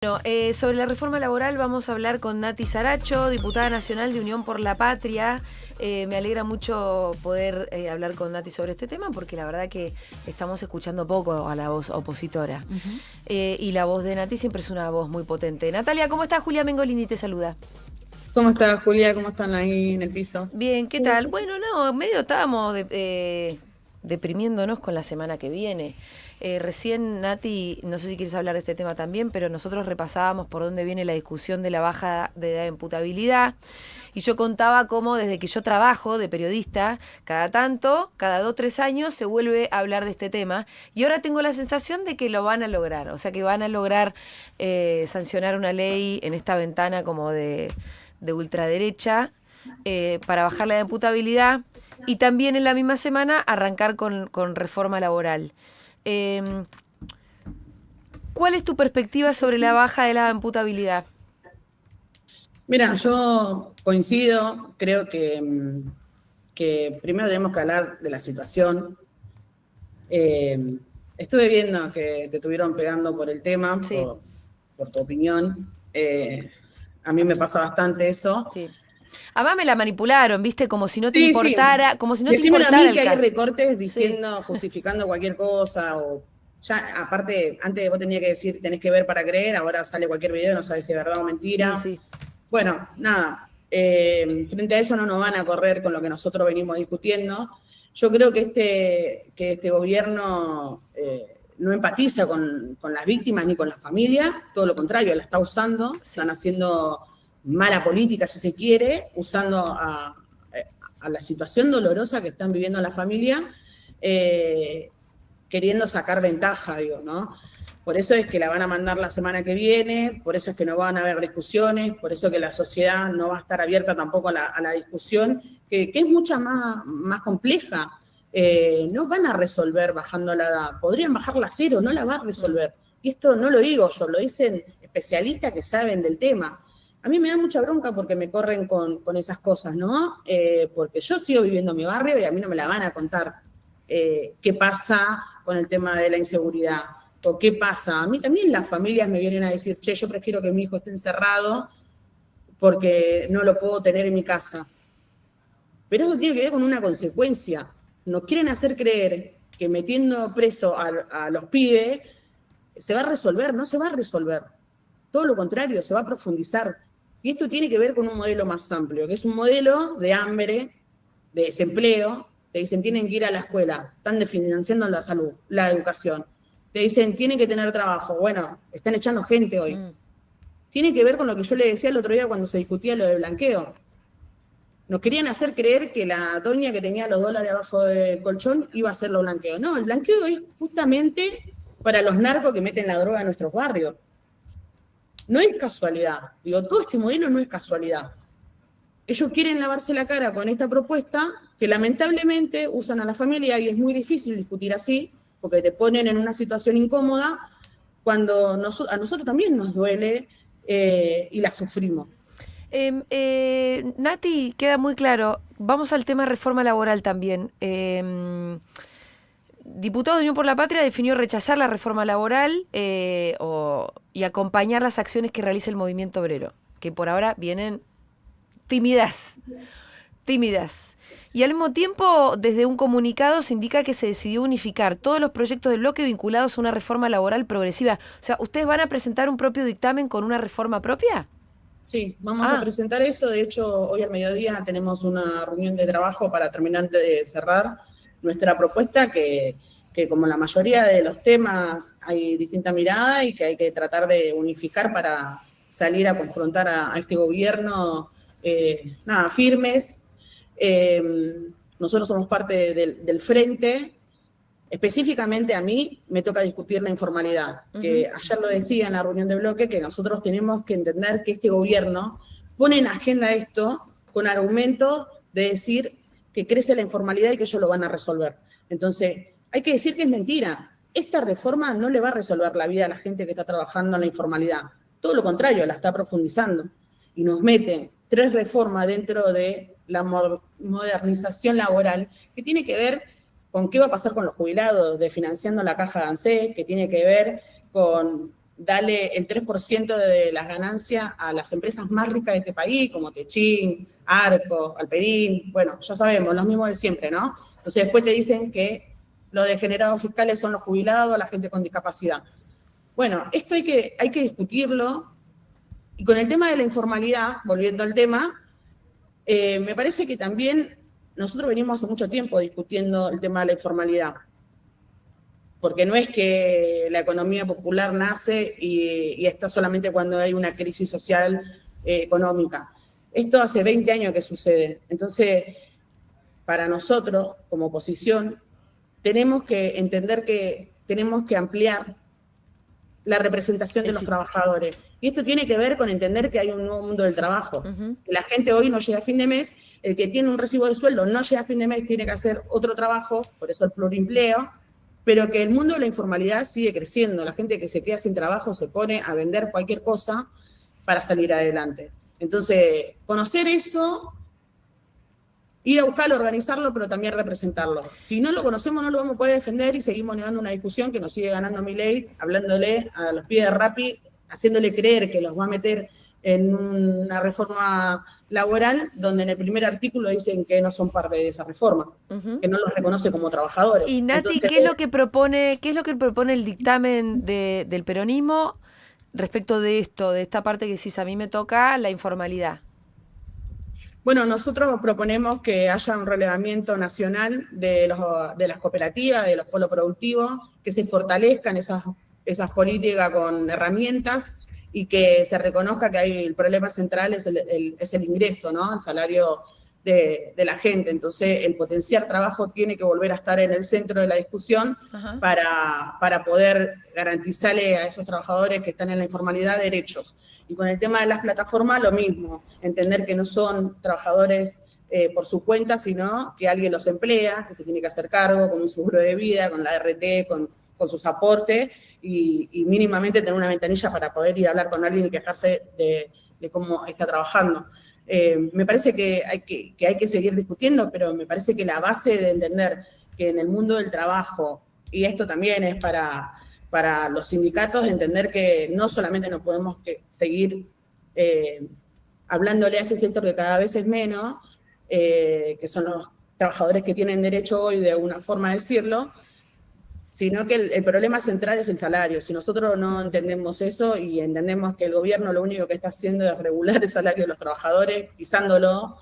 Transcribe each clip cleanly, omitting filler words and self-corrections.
Bueno, sobre la reforma laboral vamos a hablar con Nati Saracho, diputada nacional de Unión por la Patria. Me alegra mucho poder hablar con Nati sobre este tema porque la verdad que estamos escuchando poco a la voz opositora. Y la voz de Nati siempre es una voz muy potente. Natalia, ¿cómo estás? Julia Mengolini te saluda. ¿Cómo estás, Julia? ¿Cómo están ahí en el piso? Bien, ¿qué tal? Bueno, no, medio estábamos deprimiéndonos con la semana que viene. Recién, Nati, no sé si quieres hablar de este tema también, pero nosotros repasábamos por dónde viene la discusión de la baja de edad de imputabilidad. Y yo contaba cómo desde que yo trabajo de periodista, cada tanto, cada 2, 3 años, se vuelve a hablar de este tema. Y ahora tengo la sensación de que lo van a lograr. O sea, que van a lograr sancionar una ley en esta ventana como de ultraderecha para bajar la imputabilidad y también en la misma semana arrancar con reforma laboral. Eh, ¿Cuál es tu perspectiva sobre la baja de la imputabilidad? Mira, yo coincido, creo que primero tenemos que hablar de la situación. Eh, Estuve viendo que te estuvieron pegando por el tema, Sí, por tu opinión. A mí me pasa bastante eso. sí. Además me la manipularon, ¿viste? Como si no te Sí, sí. importara, como si no te Decímelo a importara mí el que hay caso. recortes Sí, diciendo, justificando cualquier cosa, o ya, aparte, antes vos tenías que decir, tenés que ver para creer, ahora sale cualquier video y no sabes si es verdad o y mentira. sí. Bueno, nada, frente a eso no nos van a correr con lo que nosotros venimos discutiendo. Yo creo que este gobierno no empatiza con las víctimas ni con la familia, todo lo contrario, la está usando, están Sí. haciendo mala política, si se quiere, usando a la situación dolorosa que están viviendo la familia, eh, queriendo sacar ventaja, digo, ¿no? Por eso es que la van a mandar la semana que viene, por eso es que no van a haber discusiones, por eso que la sociedad no va a estar abierta tampoco a la discusión, que es mucha más compleja. No van a resolver bajando la edad, podrían bajarla a cero, no la va a Mm. resolver. Y esto no lo digo yo, lo dicen especialistas que saben del tema. A mí me da mucha bronca porque me corren con esas cosas, ¿no? Porque yo sigo viviendo en mi barrio y a mí no me la van a contar qué pasa con el tema de la inseguridad o qué pasa. A mí también las familias me vienen a decir, che, yo prefiero que mi hijo esté encerrado porque no lo puedo tener en mi casa. Pero eso tiene que ver con una consecuencia. Nos quieren hacer creer que metiendo preso a los pibes se va a resolver, no se va a resolver. Todo lo contrario, se va a profundizar. Y esto tiene que ver con un modelo más amplio, que es un modelo de hambre, de desempleo. Te dicen, tienen que ir a la escuela, están desfinanciando la salud, la educación. Te dicen, tienen que tener trabajo. Bueno, están echando gente hoy. Mm. Tiene que ver con lo que yo le decía el otro día cuando se discutía lo de blanqueo. Nos querían hacer creer que la doña que tenía los dólares abajo del colchón iba a hacerlo blanqueo. No, el blanqueo es justamente para los narcos que meten la droga en nuestros barrios. No es casualidad. Digo, todo este modelo no es casualidad. Ellos quieren lavarse la cara con esta propuesta que lamentablemente usan a la familia y es muy difícil discutir así porque te ponen en una situación incómoda cuando a nosotros también nos duele y la sufrimos. Nati, queda muy claro. Vamos al tema reforma laboral también. Diputado de Unión por la Patria definió rechazar la reforma laboral y acompañar las acciones que realiza el movimiento obrero, que por ahora vienen tímidas, tímidas. Y al mismo tiempo, desde un comunicado se indica que se decidió unificar todos los proyectos del bloque vinculados a una reforma laboral progresiva. O sea, ¿ustedes van a presentar un propio dictamen con una reforma propia? Sí, vamos a Ah, presentar eso. De hecho, hoy al mediodía tenemos una reunión de trabajo para terminar de cerrar nuestra propuesta, que como la mayoría de los temas hay distinta mirada y que hay que tratar de unificar para salir a confrontar a este gobierno, nada, firmes. Eh, Nosotros somos parte del frente. Específicamente a mí me toca discutir la informalidad, ujú. que ayer lo decía en la reunión de bloque, que nosotros tenemos que entender que este gobierno pone en agenda esto con argumentos de decir que crece la informalidad y que ellos lo van a resolver. Entonces, hay que decir que es mentira. Esta reforma no le va a resolver la vida a la gente que está trabajando en la informalidad. Todo lo contrario, la está profundizando. Y nos meten 3 reformas dentro de la modernización laboral que tiene que ver con qué va a pasar con los jubilados, de financiando la caja de ANSES, que tiene que ver con dale el 3% de las ganancias a las empresas más ricas de este país, como Techín, Arco, Alperín, bueno, ya sabemos, los mismos de siempre, ¿no? Entonces después te dicen que los degenerados fiscales son los jubilados, la gente con discapacidad. Bueno, esto hay que discutirlo. Y con el tema de la informalidad, volviendo al tema, me parece que también nosotros venimos hace mucho tiempo discutiendo el tema de la informalidad. Porque no es que la economía popular nace y está solamente cuando hay una crisis social, económica. Esto hace 20 años que sucede. Entonces, para nosotros, como oposición, tenemos que entender que tenemos que ampliar la representación de los trabajadores. Y esto tiene que ver con entender que hay un nuevo mundo del trabajo. Que la gente hoy no llega a fin de mes, el que tiene un recibo de sueldo no llega a fin de mes, tiene que hacer otro trabajo, por eso el plurimpleo, pero que el mundo de la informalidad sigue creciendo. La gente que se queda sin trabajo se pone a vender cualquier cosa para salir adelante. Entonces, conocer eso, ir a buscarlo, organizarlo, pero también representarlo. Si no lo conocemos, no lo vamos a poder defender y seguimos negando una discusión que nos sigue ganando Milei, hablándole a los pies de Rappi, haciéndole creer que los va a meter en una reforma laboral, donde en el primer artículo dicen que no son parte de esa reforma, que no los reconoce como trabajadores. Y Nati, entonces, ¿qué es lo que propone el dictamen del peronismo respecto de esto, de esta parte que decís, a mí me toca la informalidad? Bueno, nosotros proponemos que haya un relevamiento nacional de las cooperativas, de los polos productivos, que se fortalezcan esas políticas con herramientas y que se reconozca que el problema central es el ingreso, ¿no? El salario de la gente. Entonces, el potenciar trabajo tiene que volver a estar en el centro de la discusión para poder garantizarle a esos trabajadores que están en la informalidad derechos. Y con el tema de las plataformas, lo mismo, entender que no son trabajadores por su cuenta, sino que alguien los emplea, que se tiene que hacer cargo con un seguro de vida, con la RT, con sus aportes, y mínimamente tener una ventanilla para poder ir a hablar con alguien y quejarse de cómo está trabajando. Me parece que hay que seguir discutiendo, pero me parece que la base de entender que en el mundo del trabajo, y esto también es para los sindicatos, entender que no solamente no podemos seguir hablándole a ese sector que cada vez es menos, que son los trabajadores que tienen derecho hoy, de alguna forma de decirlo, sino que el problema central es el salario. Si nosotros no entendemos eso y entendemos que el gobierno lo único que está haciendo es regular el salario de los trabajadores, pisándolo,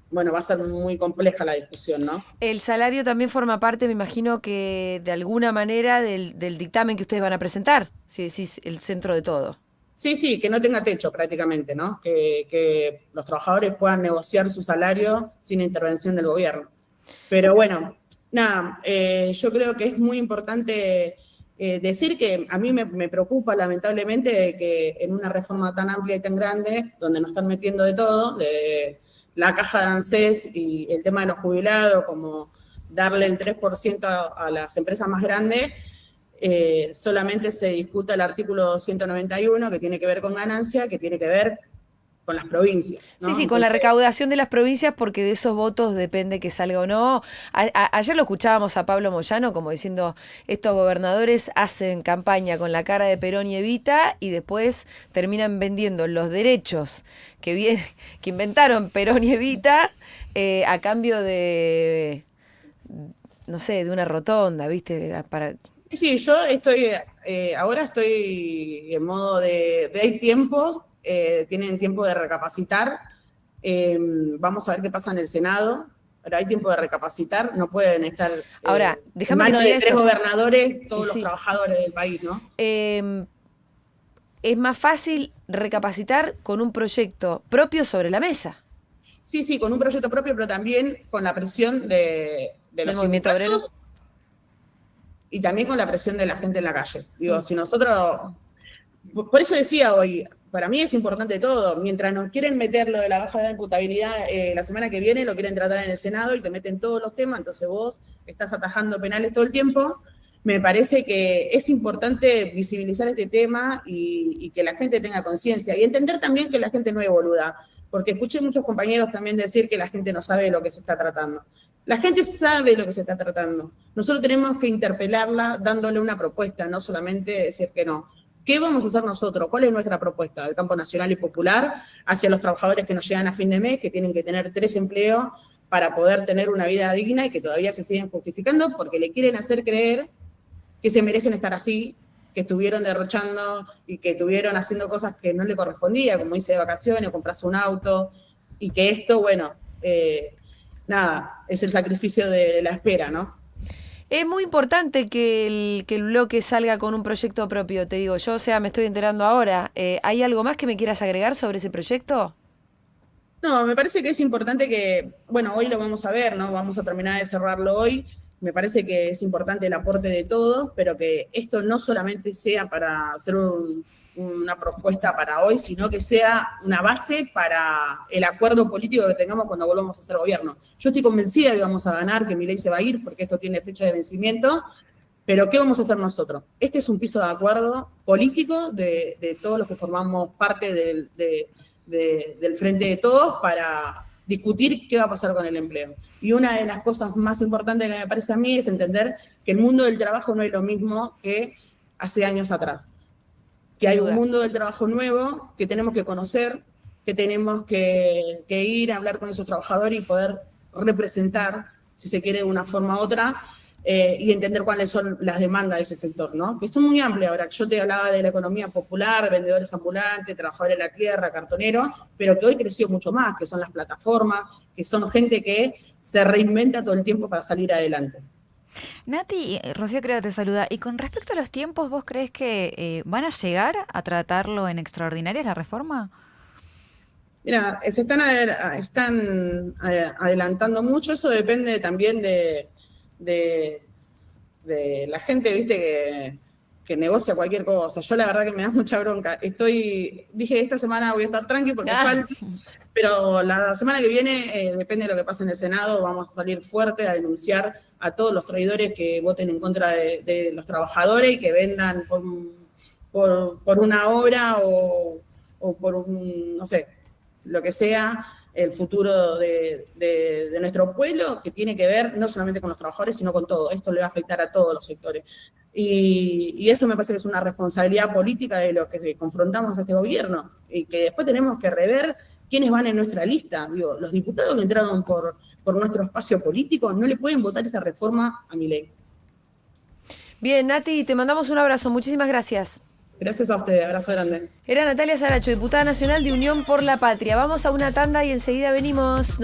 bueno, va a ser muy compleja la discusión, ¿no? El salario también forma parte, me imagino que de alguna manera, del dictamen que ustedes van a presentar, si decís el centro de todo. Sí, que no tenga techo prácticamente, ¿no? Que los trabajadores puedan negociar su salario sin intervención del gobierno. Pero bueno, nada, yo creo que es muy importante decir que a mí me preocupa lamentablemente que en una reforma tan amplia y tan grande, donde nos están metiendo de todo, de la caja de ANSES y el tema de los jubilados, como darle el 3% a las empresas más grandes, solamente se discuta el artículo 191, que tiene que ver con ganancia, que tiene que ver con las provincias, ¿no? Sí, con la recaudación de las provincias, porque de esos votos depende que salga o no. Ayer lo escuchábamos a Pablo Moyano como diciendo, estos gobernadores hacen campaña con la cara de Perón y Evita y después terminan vendiendo los derechos que inventaron Perón y Evita a cambio de, no sé, de una rotonda, ¿viste? Sí, yo ahora estoy en modo de hay tiempos, tienen tiempo de recapacitar, vamos a ver qué pasa en el Senado, pero hay tiempo de recapacitar, no pueden estar ahora, en manos de tres gobernadores todos los trabajadores del país, ¿no? Es más fácil recapacitar con un proyecto propio sobre la mesa. Sí, con un proyecto propio, pero también con la presión de los sindicatos y también con la presión de la gente en la calle. Digo, si nosotros... Por eso decía hoy, para mí es importante todo. Mientras nos quieren meter lo de la baja de imputabilidad la semana que viene, lo quieren tratar en el Senado y te meten todos los temas, entonces vos estás atajando penales todo el tiempo. Me parece que es importante visibilizar este tema y que la gente tenga conciencia y entender también que la gente no es boluda, porque escuché muchos compañeros también decir que la gente no sabe de lo que se está tratando. La gente sabe lo que se está tratando. Nosotros tenemos que interpelarla dándole una propuesta, no solamente decir que no. ¿Qué vamos a hacer nosotros? ¿Cuál es nuestra propuesta del campo nacional y popular hacia los trabajadores que nos llegan a fin de mes, que tienen que tener 3 empleos para poder tener una vida digna y que todavía se siguen justificando porque le quieren hacer creer que se merecen estar así, que estuvieron derrochando y que estuvieron haciendo cosas que no le correspondía, como irse de vacaciones, o comprarse un auto, y que esto, bueno, nada, es el sacrificio de la espera, ¿no? Es muy importante que el bloque salga con un proyecto propio, te digo yo, o sea, me estoy enterando ahora. ¿Hay algo más que me quieras agregar sobre ese proyecto? No, me parece que es importante que, bueno, hoy lo vamos a ver, ¿no? Vamos a terminar de cerrarlo hoy. Me parece que es importante el aporte de todos, pero que esto no solamente sea para hacer una propuesta para hoy, sino que sea una base para el acuerdo político que tengamos cuando volvamos a hacer gobierno. Yo estoy convencida de que vamos a ganar, que Milei se va a ir, porque esto tiene fecha de vencimiento, pero ¿qué vamos a hacer nosotros? Este es un piso de acuerdo político de todos los que formamos parte del Frente de Todos para discutir qué va a pasar con el empleo. Y una de las cosas más importantes que me parece a mí es entender que el mundo del trabajo no es lo mismo que hace años atrás. Que hay un mundo del trabajo nuevo que tenemos que conocer, que tenemos que ir a hablar con esos trabajadores y poder representar, si se quiere de una forma u otra, y entender cuáles son las demandas de ese sector, ¿no? Que son muy amplias. Ahora, yo te hablaba de la economía popular, vendedores ambulantes, trabajadores de la tierra, cartoneros, pero que hoy creció mucho más, que son las plataformas, que son gente que se reinventa todo el tiempo para salir adelante. Nati, Rocío creo que te saluda. Y con respecto a los tiempos, ¿vos crees que van a llegar a tratarlo en extraordinarias la reforma? Mira, se están adelantando mucho, eso depende también de la gente, viste, que negocia cualquier cosa. Yo la verdad que me da mucha bronca. Dije, esta semana voy a estar tranqui porque falta, pero la semana que viene, depende de lo que pase en el Senado, vamos a salir fuerte a denunciar a todos los traidores que voten en contra de los trabajadores y que vendan por una obra o por un, no sé, lo que sea, el futuro de nuestro pueblo, que tiene que ver no solamente con los trabajadores, sino con todo. Esto le va a afectar a todos los sectores. Y eso me parece que es una responsabilidad política de lo que confrontamos a este gobierno, y que después tenemos que rever quiénes van en nuestra lista. Digo, los diputados que entraron por nuestro espacio político no le pueden votar esta reforma a Milei. Bien, Nati, te mandamos un abrazo. Muchísimas gracias. Gracias a ustedes, abrazo grande. Era Natalia Saracho, diputada nacional de Unión por la Patria. Vamos a una tanda y enseguida venimos.